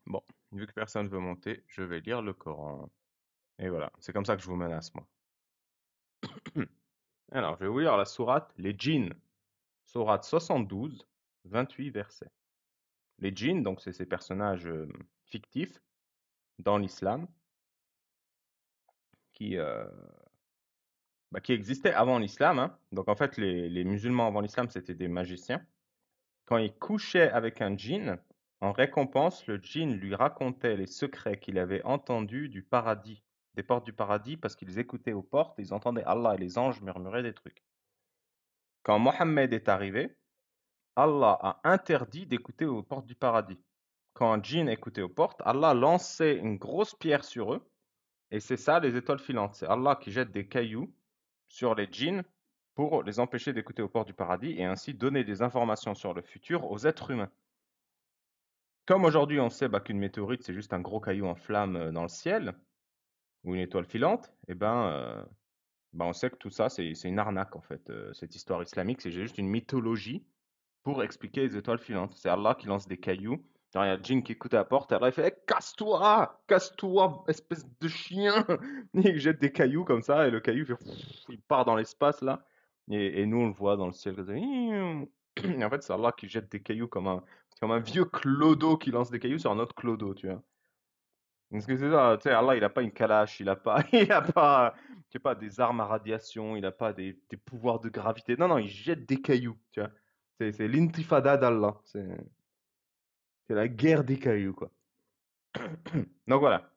Bon, vu que personne veut monter, je vais lire le Coran. Et voilà, c'est comme ça que je vous menace, moi. Alors, je vais vous lire la sourate Les Djinns, sourate 72, 28 versets. Les djinns, donc c'est ces personnages fictifs dans l'islam qui, euh, qui existaient avant l'islam, hein. Donc en fait, les musulmans avant l'islam, c'était des magiciens. Quand ils couchaient avec un djinn, en récompense, le djinn lui racontait les secrets qu'il avait entendus du paradis, des portes du paradis, parce qu'ils écoutaient aux portes, ils entendaient Allah et les anges murmurer des trucs. Quand Mohammed est arrivé, Allah a interdit d'écouter aux portes du paradis. Quand un djinn écoutait aux portes, Allah lançait une grosse pierre sur eux, et c'est ça les étoiles filantes. C'est Allah qui jette des cailloux sur les djinns pour les empêcher d'écouter aux portes du paradis et ainsi donner des informations sur le futur aux êtres humains. Comme aujourd'hui on sait qu'une météorite c'est juste un gros caillou en flammes dans le ciel, ou une étoile filante, on sait que tout ça c'est une arnaque en fait. Cette histoire islamique c'est juste une mythologie pour expliquer les étoiles filantes. C'est Allah qui lance des cailloux. Genre, il y a le djinn qui écoute à la porte, et Allah il fait Eh, casse-toi, casse-toi, espèce de chien. Et il jette des cailloux comme ça, et le caillou il part dans l'espace là. Et nous on le voit dans le ciel. Comme ça. Et en fait, c'est Allah qui jette des cailloux comme un vieux clodo qui lance des cailloux sur un autre clodo, tu vois. Parce que c'est ça, tu sais, Allah il a pas une kalash, il a pas, il a pas, je sais pas, des armes à radiation, il a pas des pouvoirs de gravité. Non, non, il jette des cailloux, tu vois. C'est l'intifada d'Allah. C'est la guerre des cailloux, quoi. Donc voilà.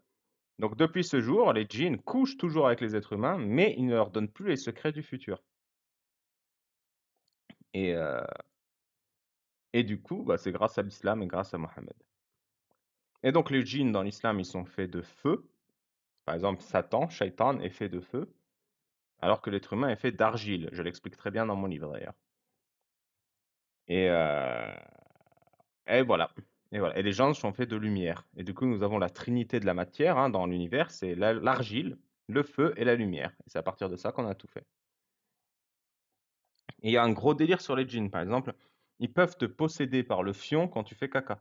Donc depuis ce jour, les djinns couchent toujours avec les êtres humains, mais ils ne leur donnent plus les secrets du futur. Et, euh, et du coup, c'est grâce à l'islam et grâce à Mohammed. Et donc les djinns dans l'islam, ils sont faits de feu. Par exemple, Satan, Shaitan, est fait de feu, alors que l'être humain est fait d'argile. Je l'explique très bien dans mon livre d'ailleurs. Et, euh, et voilà. Et voilà. Et les gens sont faits de lumière. Et du coup, nous avons la trinité de la matière hein, dans l'univers, c'est l'argile, le feu et la lumière. Et c'est à partir de ça qu'on a tout fait. Et il y a un gros délire sur les djinns, par exemple, ils peuvent te posséder par le fion quand tu fais caca.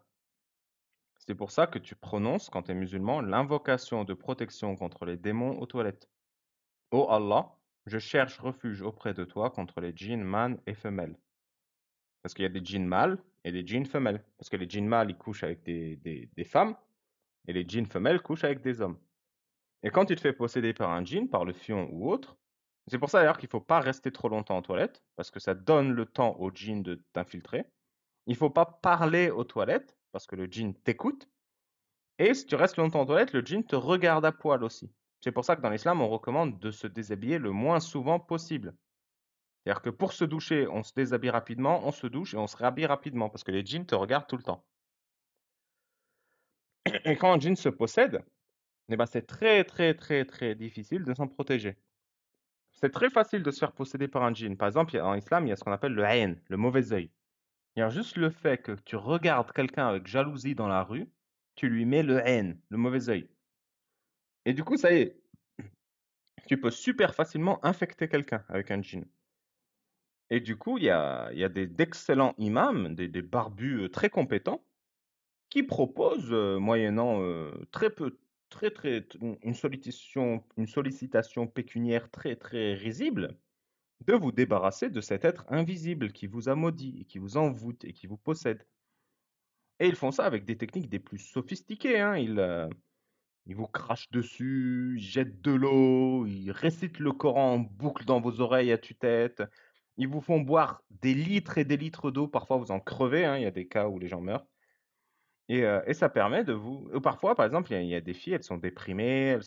C'est pour ça que tu prononces, quand tu es musulman, l'invocation de protection contre les démons aux toilettes. Ô Allah, je cherche refuge auprès de toi contre les djinns mâles et femelles. Parce qu'il y a des djinns mâles et des djinns femelles. Parce que les djinns mâles, ils couchent avec des femmes, et les djinns femelles couchent avec des hommes. Et quand tu te fais posséder par un djinn, par le fion ou autre, c'est pour ça d'ailleurs qu'il ne faut pas rester trop longtemps en toilette, parce que ça donne le temps au djinn de t'infiltrer. Il ne faut pas parler aux toilettes, parce que le djinn t'écoute. Et si tu restes longtemps en toilette, le djinn te regarde à poil aussi. C'est pour ça que dans l'islam, on recommande de se déshabiller le moins souvent possible. C'est-à-dire que pour se doucher, on se déshabille rapidement, on se douche et on se rhabille rapidement, parce que les djinns te regardent tout le temps. Et quand un djinn se possède, c'est très très très très difficile de s'en protéger. C'est très facile de se faire posséder par un djinn. Par exemple, en islam, il y a ce qu'on appelle le ayn, le mauvais œil. Il y a juste le fait que tu regardes quelqu'un avec jalousie dans la rue, tu lui mets le ayn, le mauvais œil. Et du coup, ça y est, tu peux super facilement infecter quelqu'un avec un djinn. Et du coup, il y a d'excellents imams, des barbus très compétents, qui proposent, moyennant très peu, une sollicitation pécuniaire très très risible, de vous débarrasser de cet être invisible qui vous a maudit, et qui vous envoûte et qui vous possède. Et ils font ça avec des techniques des plus sophistiquées, hein. Ils vous crachent dessus, ils jettent de l'eau, ils récitent le Coran en boucle dans vos oreilles à tue-tête. Ils vous font boire des litres et des litres d'eau, parfois vous en crevez, hein, il y a des cas où les gens meurent. Et ça permet de vous... ou parfois, par exemple, il y a des filles, elles sont déprimées,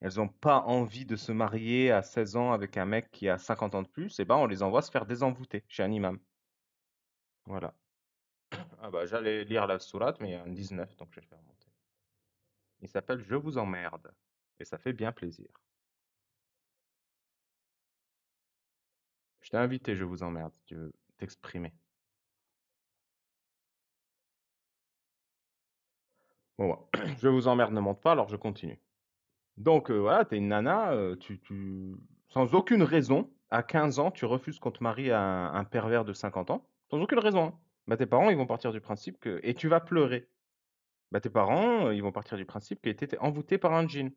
elles ont pas envie de se marier à 16 ans avec un mec qui a 50 ans de plus, et ben on les envoie se faire désenvoûter chez un imam. Voilà. Ah bah j'allais lire la sourate, mais il y a un 19, donc je vais le faire monter. Il s'appelle Je vous emmerde. Et ça fait bien plaisir. Je t'ai invité, je vous emmerde, si tu veux t'exprimer. Bon, je vous emmerde ne monte pas, alors je continue. Donc voilà, t'es une nana, sans aucune raison, à 15 ans, tu refuses qu'on te marie à un pervers de 50 ans, sans aucune raison, hein. Tes parents, ils vont partir du principe que... Et tu vas pleurer. bah, tes parents, ils vont partir du principe que tu étais envoûté par un djinn.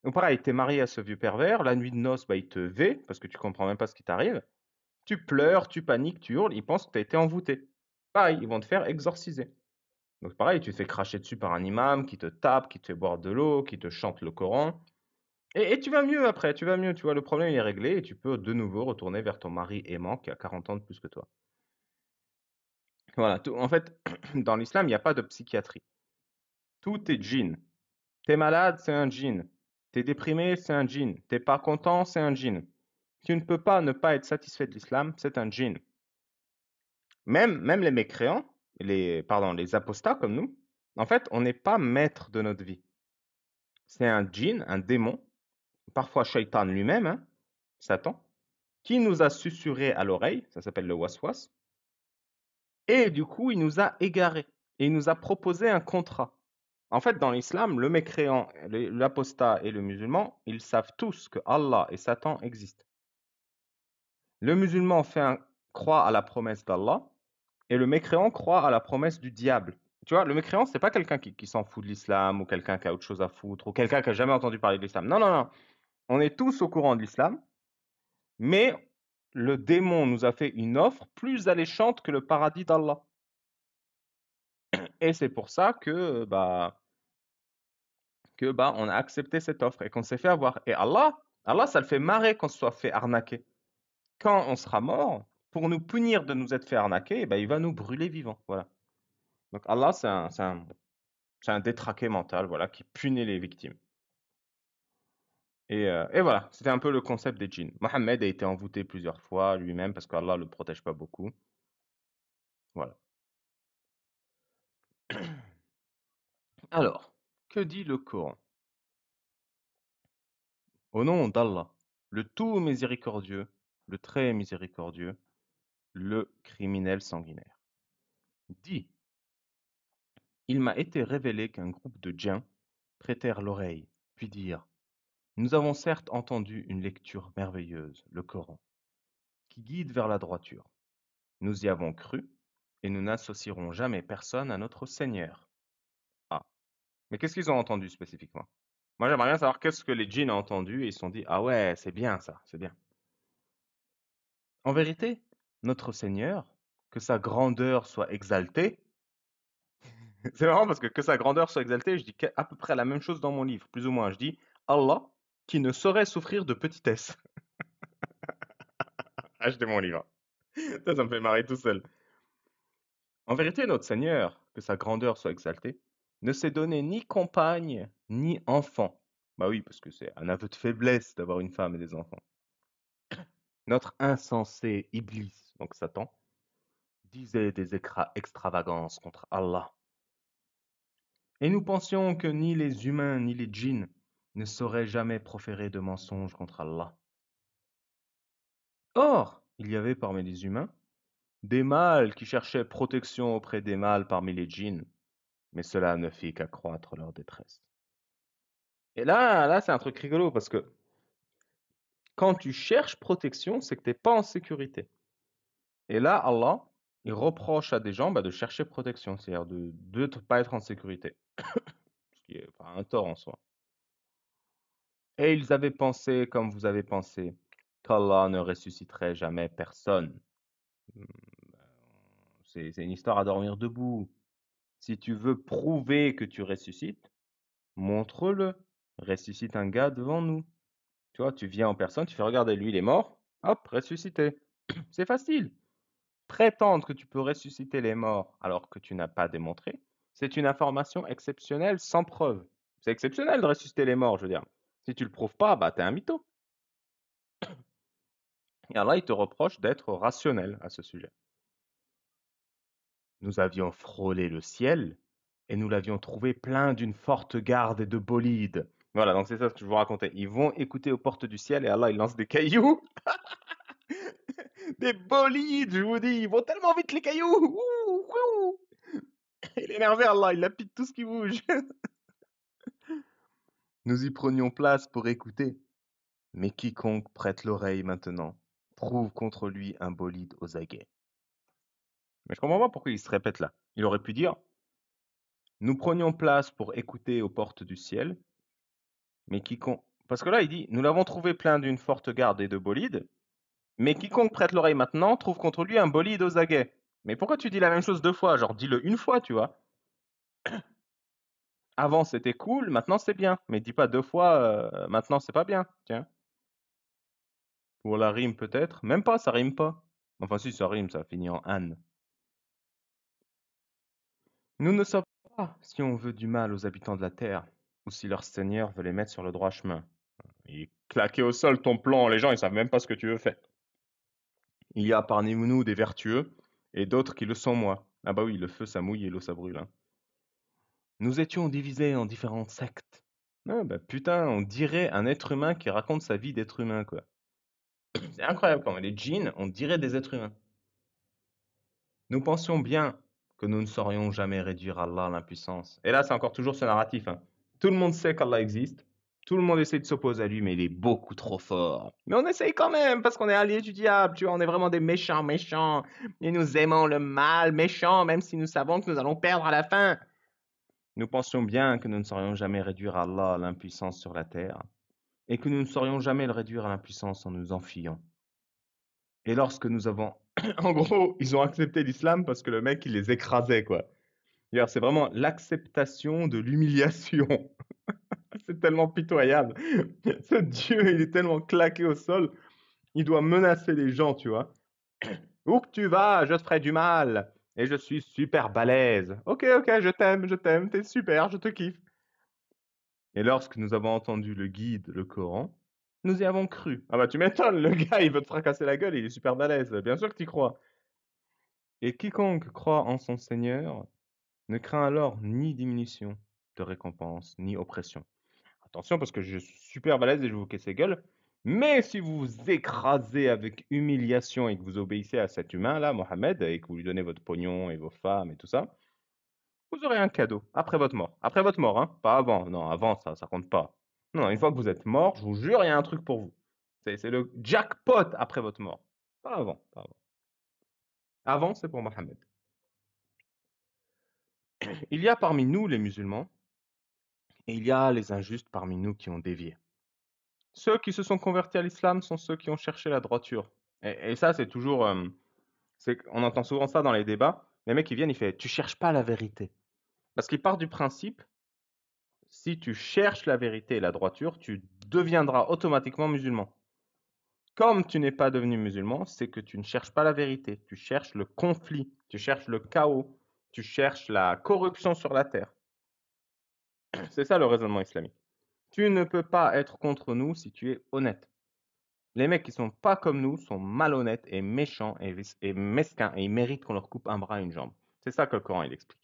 Ou pareil, tu es marié à ce vieux pervers, la nuit de noces, bah, il te vait parce que tu comprends même pas ce qui t'arrive. Tu pleures, tu paniques, tu hurles, ils pensent que tu as été envoûté. Pareil, ils vont te faire exorciser. Donc pareil, tu te fais cracher dessus par un imam qui te tape, qui te fait boire de l'eau, qui te chante le Coran. Et tu vas mieux après, tu vas mieux, tu vois, le problème il est réglé et tu peux de nouveau retourner vers ton mari aimant qui a 40 ans de plus que toi. Voilà, en fait, dans l'islam, il n'y a pas de psychiatrie. Tout est djinn. T'es malade, c'est un djinn. T'es déprimé, c'est un djinn. T'es pas content, c'est un djinn. Tu ne peux pas ne pas être satisfait de l'islam, c'est un djinn. Même les mécréants, les apostats comme nous, en fait, on n'est pas maître de notre vie. C'est un djinn, un démon, parfois Shaitan lui-même, hein, Satan, qui nous a susurré à l'oreille, ça s'appelle le waswas, et du coup, il nous a égarés, et il nous a proposé un contrat. En fait, dans l'islam, le mécréant, l'apostat et le musulman, ils savent tous que Allah et Satan existent. Le musulman croit à la promesse d'Allah, et le mécréant croit à la promesse du diable. Tu vois, le mécréant, c'est pas quelqu'un qui s'en fout de l'islam, ou quelqu'un qui a autre chose à foutre, ou quelqu'un qui a jamais entendu parler de l'islam. Non, non, non. On est tous au courant de l'islam, mais le démon nous a fait une offre plus alléchante que le paradis d'Allah. Et c'est pour ça que on a accepté cette offre et qu'on s'est fait avoir. Et Allah, ça le fait marrer qu'on se soit fait arnaquer. Quand on sera mort, pour nous punir de nous être fait arnaquer, il va nous brûler vivants. Voilà. Donc Allah, c'est un détraqué mental, voilà, qui punit les victimes. Et voilà, c'était un peu le concept des djinns. Mohammed a été envoûté plusieurs fois lui-même parce qu'Allah ne le protège pas beaucoup. Voilà. Alors, que dit le Coran? Au nom d'Allah, le tout miséricordieux, le très miséricordieux, le criminel sanguinaire. Dit, il m'a été révélé qu'un groupe de djinns prêtèrent l'oreille, puis dirent, nous avons certes entendu une lecture merveilleuse, le Coran, qui guide vers la droiture. Nous y avons cru, et nous n'associerons jamais personne à notre Seigneur. Ah, mais qu'est-ce qu'ils ont entendu spécifiquement? Moi, j'aimerais bien savoir qu'est-ce que les djinns ont entendu et ils se sont dit, ah ouais, c'est bien ça, c'est bien. En vérité, notre Seigneur, que sa grandeur soit exaltée, c'est marrant parce que sa grandeur soit exaltée, je dis à peu près la même chose dans mon livre, plus ou moins. Je dis Allah qui ne saurait souffrir de petitesse. Achetez mon livre. Ça me fait marrer tout seul. En vérité, notre Seigneur, que sa grandeur soit exaltée, ne s'est donné ni compagne ni enfant. Bah oui, parce que c'est un aveu de faiblesse d'avoir une femme et des enfants. Notre insensé Iblis, donc Satan, disait des extravagances contre Allah. Et nous pensions que ni les humains ni les djinns ne sauraient jamais proférer de mensonges contre Allah. Or, il y avait parmi les humains des mâles qui cherchaient protection auprès des mâles parmi les djinns, mais cela ne fit qu'accroître leur détresse. Et là, c'est un truc rigolo parce que quand tu cherches protection, c'est que tu n'es pas en sécurité. Et là, Allah, il reproche à des gens de chercher protection, c'est-à-dire de ne pas être en sécurité, ce qui est pas un tort en soi. Et ils avaient pensé, comme vous avez pensé, qu'Allah ne ressusciterait jamais personne. Hmm, ben, c'est une histoire à dormir debout. Si tu veux prouver que tu ressuscites, montre-le. Ressuscite un gars devant nous. Tu vois, tu viens en personne, tu fais regarder, lui il est mort, hop, ressuscité. C'est facile. Prétendre que tu peux ressusciter les morts alors que tu n'as pas démontré, c'est une information exceptionnelle sans preuve. C'est exceptionnel de ressusciter les morts, je veux dire. Si tu le prouves pas, t'es un mytho. Et Allah, il te reproche d'être rationnel à ce sujet. Nous avions frôlé le ciel et nous l'avions trouvé plein d'une forte garde et de bolides. Voilà, donc c'est ça ce que je vous racontais. Ils vont écouter aux portes du ciel et Allah, il lance des cailloux. Des bolides, je vous dis. Ils vont tellement vite les cailloux. Ouh, ouh. Il est énervé, Allah, il lapide tout ce qui bouge. Nous y prenions place pour écouter. Mais quiconque prête l'oreille maintenant trouve contre lui un bolide aux aguets. Mais je comprends pas pourquoi il se répète là. Il aurait pu dire Nous prenions place pour écouter aux portes du ciel, mais quiconque... Parce que là, il dit, nous l'avons trouvé plein d'une forte garde et de bolides, mais quiconque prête l'oreille maintenant trouve contre lui un bolide aux aguets. Mais pourquoi tu dis la même chose deux fois? Genre, dis-le une fois, tu vois. Avant, c'était cool, maintenant, c'est bien. Mais dis pas deux fois, maintenant, c'est pas bien. Tiens. Pour la rime, peut-être. Même pas, ça rime pas. Enfin, si, ça rime, ça finit en Anne. Nous ne savons pas si on veut du mal aux habitants de la terre, ou si leur Seigneur veut les mettre sur le droit chemin. Il est claqué au sol ton plan, les gens ils savent même pas ce que tu veux faire. Il y a parmi nous des vertueux, et d'autres qui le sont moins. Ah bah oui, le feu ça mouille et l'eau ça brûle. Hein. Nous étions divisés en différentes sectes. Ah bah putain, on dirait un être humain qui raconte sa vie d'être humain, quoi. C'est incroyable quand même, les djinns, on dirait des êtres humains. Nous pensions bien que nous ne saurions jamais réduire Allah à l'impuissance. Et là, c'est encore toujours ce narratif. Hein. Tout le monde sait qu'Allah existe. Tout le monde essaie de s'opposer à lui, mais il est beaucoup trop fort. Mais on essaye quand même, parce qu'on est alliés du diable, tu vois, on est vraiment des méchants, méchants. Et nous aimons le mal, méchant, même si nous savons que nous allons perdre à la fin. Nous pensions bien que nous ne saurions jamais réduire Allah à l'impuissance sur la terre, et que nous ne saurions jamais le réduire à l'impuissance en nous enfuyant. Et lorsque nous avons... En gros, ils ont accepté l'islam parce que le mec, il les écrasait, quoi. C'est vraiment l'acceptation de l'humiliation. C'est tellement pitoyable. Ce Dieu, il est tellement claqué au sol, il doit menacer les gens, tu vois. Où que tu vas, je te ferai du mal. Et je suis super balèze. Ok, je t'aime, t'es super, je te kiffe. Et lorsque nous avons entendu le guide, le Coran, nous y avons cru. Ah bah tu m'étonnes, le gars, il veut te fracasser la gueule, il est super balèze. Bien sûr que tu y crois. Et quiconque croit en son Seigneur ne craint alors ni diminution de récompense, ni oppression. Attention parce que je suis super balèze et je vais vous casser gueule. Mais si vous vous écrasez avec humiliation et que vous obéissez à cet humain-là, Mohamed, et que vous lui donnez votre pognon et vos femmes et tout ça, vous aurez un cadeau après votre mort. Après votre mort, hein, pas avant. Non, avant, ça compte pas. Non, une fois que vous êtes mort, je vous jure, il y a un truc pour vous. C'est le jackpot après votre mort. Pas avant, pas avant. Avant, c'est pour Mohamed. Il y a parmi nous les musulmans, et il y a les injustes parmi nous qui ont dévié. Ceux qui se sont convertis à l'islam sont ceux qui ont cherché la droiture. Et ça, c'est toujours... on entend souvent ça dans les débats. Les mecs, ils viennent, ils font tu cherches pas la vérité. Parce qu'ils partent du principe, si tu cherches la vérité et la droiture, tu deviendras automatiquement musulman. Comme tu n'es pas devenu musulman, c'est que tu ne cherches pas la vérité. Tu cherches le conflit, tu cherches le chaos, tu cherches la corruption sur la terre. C'est ça le raisonnement islamique. Tu ne peux pas être contre nous si tu es honnête. Les mecs qui sont pas comme nous sont malhonnêtes et méchants et mesquins et ils méritent qu'on leur coupe un bras et une jambe. C'est ça que le Coran il explique.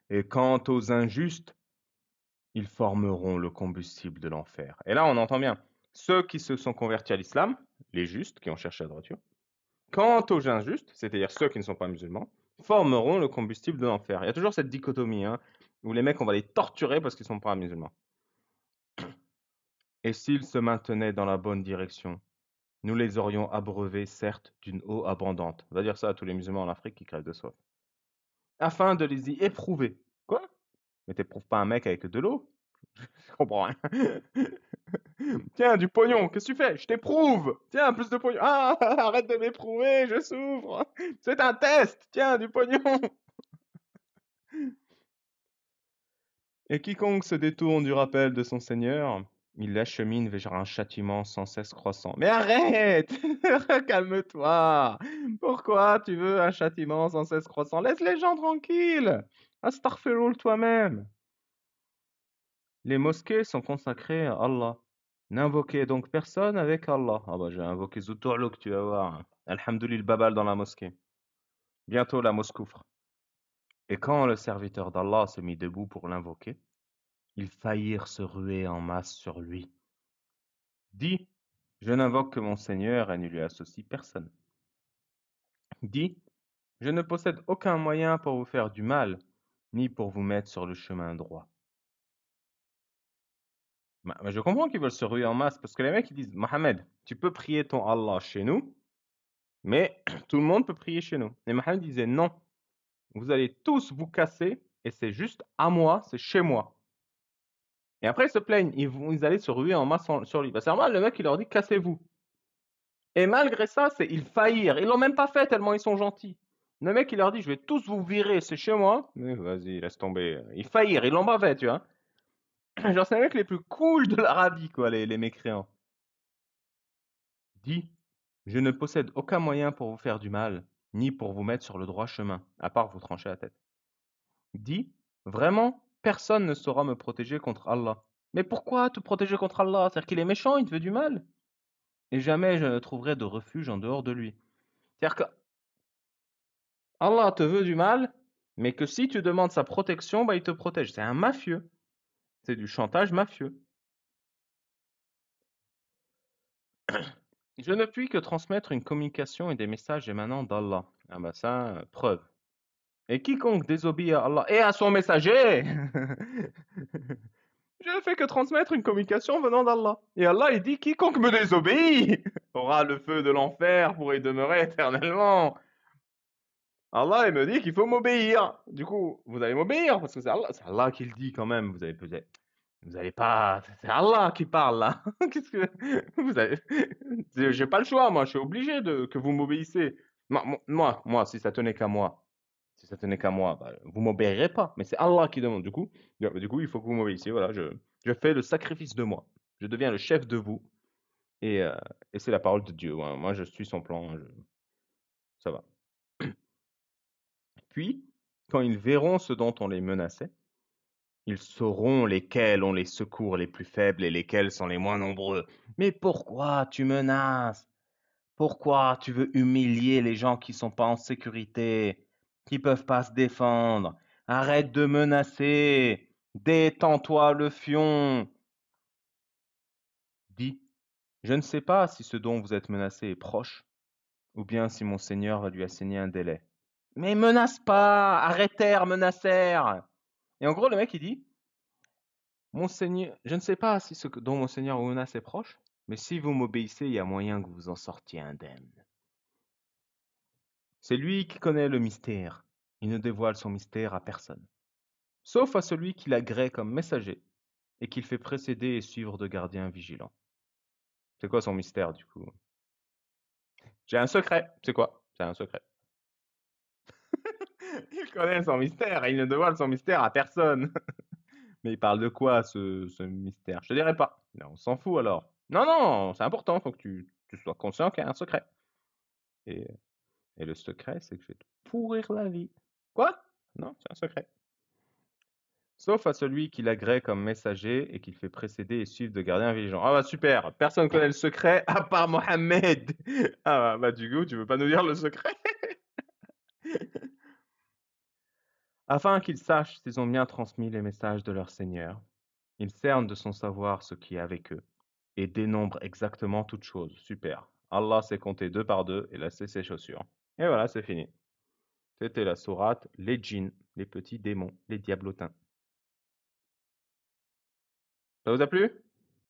Et quant aux injustes, ils formeront le combustible de l'enfer. Et là, on entend bien. Ceux qui se sont convertis à l'islam, les justes qui ont cherché la droiture, quant aux injustes, c'est-à-dire ceux qui ne sont pas musulmans, formeront le combustible de l'enfer. Il y a toujours cette dichotomie, hein, où les mecs, on va les torturer parce qu'ils ne sont pas musulmans. Et s'ils se maintenaient dans la bonne direction, nous les aurions abreuvés, certes, d'une eau abondante. On va dire ça à tous les musulmans en Afrique qui crèvent de soif. Afin de les y éprouver. Quoi? Mais t'éprouves pas un mec avec de l'eau? Je comprends rien. Tiens, du pognon, qu'est-ce que tu fais? Je t'éprouve! Tiens, plus de pognon. Ah, arrête de m'éprouver, je souffre. C'est un test. Tiens, du pognon. Et quiconque se détourne du rappel de son Seigneur, il l'achemine vers un châtiment sans cesse croissant. Mais arrête! Calme-toi! Pourquoi tu veux un châtiment sans cesse croissant? Laisse les gens tranquilles! Astaghfirullah toi-même! Les mosquées sont consacrées à Allah. N'invoquez donc personne avec Allah. Ah bah j'ai invoqué Zoutourlouk, tu vas voir. Alhamdoulilah babal dans la mosquée. Bientôt la moscoufre. Et quand le serviteur d'Allah s'est mis debout pour l'invoquer, ils faillirent se ruer en masse sur lui. Dis, je n'invoque que mon Seigneur et ne lui associe personne. Dis, je ne possède aucun moyen pour vous faire du mal, ni pour vous mettre sur le chemin droit. Mais je comprends qu'ils veulent se ruer en masse, parce que les mecs ils disent, Mohamed, tu peux prier ton Allah chez nous, mais tout le monde peut prier chez nous. Et Mohamed disait non. vous allez tous vous casser et c'est juste à moi, c'est chez moi. Et après, ils se plaignent, ils allaient se ruer en masse sur lui. Bah, c'est normal, le mec, il leur dit cassez-vous. Et malgré ça, ils faillirent. Ils l'ont même pas fait tellement ils sont gentils. Le mec, il leur dit je vais tous vous virer, c'est chez moi. Mais vas-y, laisse tomber. Ils faillirent, ils l'ont pas fait, tu vois. Genre, c'est les mecs les plus cool de l'Arabie, quoi, les mécréants. Dit je ne possède aucun moyen pour vous faire du mal, ni pour vous mettre sur le droit chemin, à part vous trancher la tête. Dit vraiment, personne ne saura me protéger contre Allah. Mais pourquoi te protéger contre Allah? C'est-à-dire qu'il est méchant, il te veut du mal? Et jamais je ne trouverai de refuge en dehors de lui. C'est-à-dire que Allah te veut du mal, mais que si tu demandes sa protection, bah, il te protège. C'est un mafieux. C'est du chantage mafieux. Je ne puis que transmettre une communication et des messages émanant d'Allah. Ah bah ça, preuve. Et quiconque désobéit à Allah et à son messager, je ne fais que transmettre une communication venant d'Allah. Et Allah, il dit, quiconque me désobéit aura le feu de l'enfer pour y demeurer éternellement. Allah, il me dit qu'il faut m'obéir. Du coup, vous allez m'obéir, parce que c'est Allah qui le dit quand même. Vous allez pas, c'est Allah qui parle là. Qu'est-ce que vous avez j'ai pas le choix, moi, je suis obligé que vous m'obéissez. Moi, si ça tenait qu'à moi, si ça tenait qu'à moi, bah, vous m'obéirez pas. Mais c'est Allah qui demande. Du coup, il faut que vous m'obéissiez. Voilà, je fais le sacrifice de moi. Je deviens le chef de vous. Et, euh, et c'est la parole de Dieu. Ouais. Moi, je suis son plan. Ça va. Puis, quand ils verront ce dont on les menaçait, ils sauront lesquels ont les secours les plus faibles et lesquels sont les moins nombreux. Mais pourquoi tu menaces? Pourquoi tu veux humilier les gens qui sont pas en sécurité, qui peuvent pas se défendre? Arrête de menacer. Détends-toi le fion. Dis, je ne sais pas si ce dont vous êtes menacé est proche, ou bien si mon Seigneur va lui assigner un délai. Mais menace pas, arrêtez, menacer. Et en gros, le mec, il dit, mon Seigneur, je ne sais pas si ce dont mon Seigneur vous menace est proche, mais si vous m'obéissez, il y a moyen que vous en sortiez indemne. C'est lui qui connaît le mystère. Il ne dévoile son mystère à personne, sauf à celui qui l'agrée comme messager et qu'il fait précéder et suivre de gardiens vigilants. C'est quoi son mystère, du coup? J'ai un secret. C'est quoi? C'est un secret. Il connaît son mystère et il ne dévoile son mystère à personne. Mais il parle de quoi, ce mystère? Je te dirai pas. Mais on s'en fout alors. Non, non, c'est important, il faut que tu sois conscient qu'il y a un secret. Et, et le secret, c'est que je vais te pourrir la vie. Quoi? Non, c'est un secret. Sauf à celui qui l'agrée comme messager et qu'il fait précéder et suivre de gardiens vigilants. Ah bah super, personne ne connaît le secret à part Mohammed. Ah bah du coup, tu veux pas nous dire le secret? Afin qu'ils sachent s'ils ont bien transmis les messages de leur Seigneur, ils cernent de son savoir ce qui est avec eux et dénombrent exactement toutes choses. Super. Allah sait compter deux par deux et lasser ses chaussures. Et voilà, c'est fini. C'était la sourate Les djinns, les petits démons, les diablotins. Ça vous a plu?